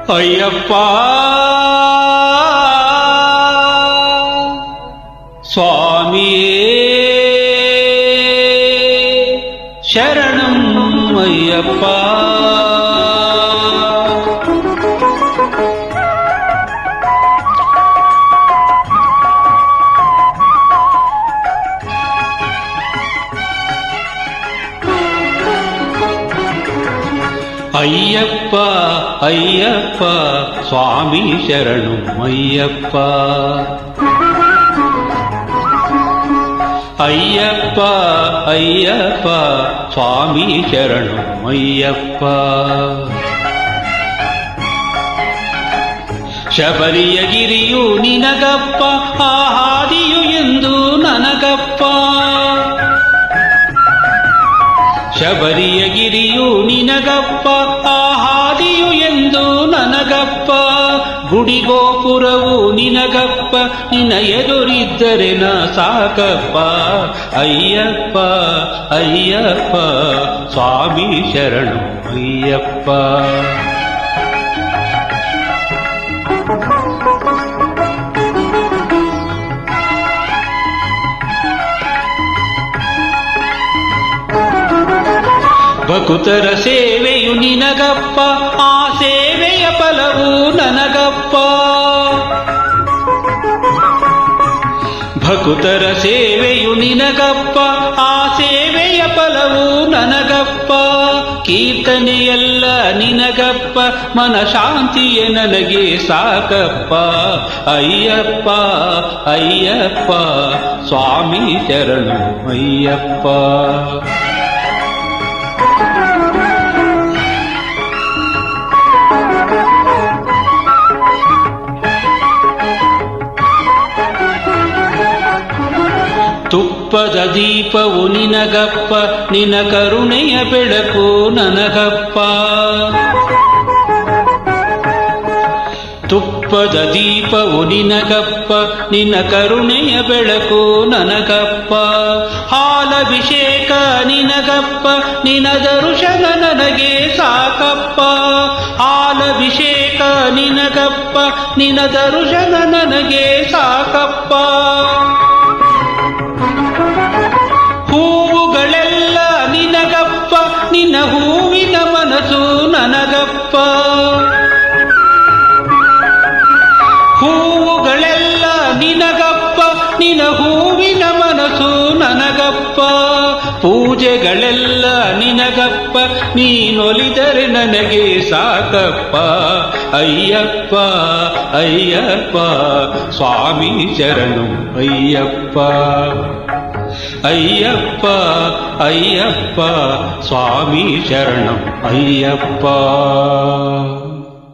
ಅಯ್ಯಪ್ಪ ಸ್ವಾಮಿಯೇ ಶರಣಂ ಅಯ್ಯಪ್ಪ. ಅಯ್ಯಪ್ಪ ಅಯ್ಯಪ್ಪ ಸ್ವಾಮಿ ಶರಣು ಅಯ್ಯಪ್ಪ. ಅಯ್ಯಪ್ಪ ಅಯ್ಯಪ್ಪ ಸ್ವಾಮಿ ಶರಣು ಅಯ್ಯಪ್ಪ. ಶಬರಿಯ ಗಿರಿಯು ನಿನಗಪ್ಪ, ಆ ಹಾದಿಯು ಎಂದು ನನಗಪ್ಪ. ಶಬರಿಯ ಗಿರಿಯು ನಿನಗಪ್ಪ, ಆ ಹಾದಿಯು ಎಂದು ನನಗಪ್ಪ. ಗುಡಿಗೋಪುರವು ನಿನಗಪ್ಪ, ನಿನ ಎದುರಿದ್ದರೆ ನ ಸಾಕಪ್ಪ. ಅಯ್ಯಪ್ಪ ಅಯ್ಯಪ್ಪ ಸ್ವಾಮಿ ಶರಣು ಅಯ್ಯಪ್ಪ. ಭಕುತರ ಸೇವೆಯು ನಿನಗಪ್ಪ, ಆ ಸೇವೆಯ ಫಲವು ನನಗಪ್ಪ. ಭಕುತರ ಸೇವೆಯು ನಿನಗಪ್ಪ, ಆ ಸೇವೆಯ ಫಲವು ನನಗಪ್ಪ. ಕೀರ್ತನೆಯೆಲ್ಲ ನಿನಗಪ್ಪ, ಮನಶಾಂತಿಯೇ ನನಗೆ ಸಾಕಪ್ಪ. ಅಯ್ಯಪ್ಪ ಅಯ್ಯಪ್ಪ ಸ್ವಾಮಿ ಶರಣು ಅಯ್ಯಪ್ಪ. ತುಪ್ಪದ ದೀಪವು ನಿನಗಪ್ಪ, ನಿನ ಕರುಣೆಯ ಬೆಳಕು ನನಗಪ್ಪ. ತುಪ್ಪದ ದೀಪವು ನಿನಗಪ್ಪ, ನಿನ ಕರುಣೆಯ ಬೆಳಕು ನನಗಪ್ಪ. ಹಾಲಭಿಷೇಕ ನಿನಗಪ್ಪ, ನಿನ ದರ್ಶನ ನನಗೆ ಸಾಕಪ್ಪ. ಹಾಲಭಿಷೇಕ ನಿನಗಪ್ಪ, ನಿನ ದರ್ಶನ ನನಗೆ ಸಾಕಪ್ಪ. ಹೂವುಗಳೆಲ್ಲ ನಿನಗಪ್ಪ, ನಿನ್ನ ಹೂವಿನ ಮನಸ್ಸು ನನಗಪ್ಪ. ಹೂವುಗಳೆಲ್ಲ ನಿನಗಪ್ಪ, ನಿನ್ನ ಹೂವಿನ ಮನಸ್ಸು ನನಗಪ್ಪ. ಪೂಜೆಗಳೆಲ್ಲ ನಿನಗಪ್ಪ, ನೀನೊಲಿದರೆ ನನಗೆ ಸಾಕಪ್ಪ. ಅಯ್ಯಪ್ಪ ಅಯ್ಯಪ್ಪ ಸ್ವಾಮಿ ಶರಣು ಅಯ್ಯಪ್ಪ. ಅಯ್ಯಪ್ಪ ಅಯ್ಯಪ್ಪ ಸ್ವಾಮಿ ಶರಣಂ ಅಯ್ಯಪ್ಪ.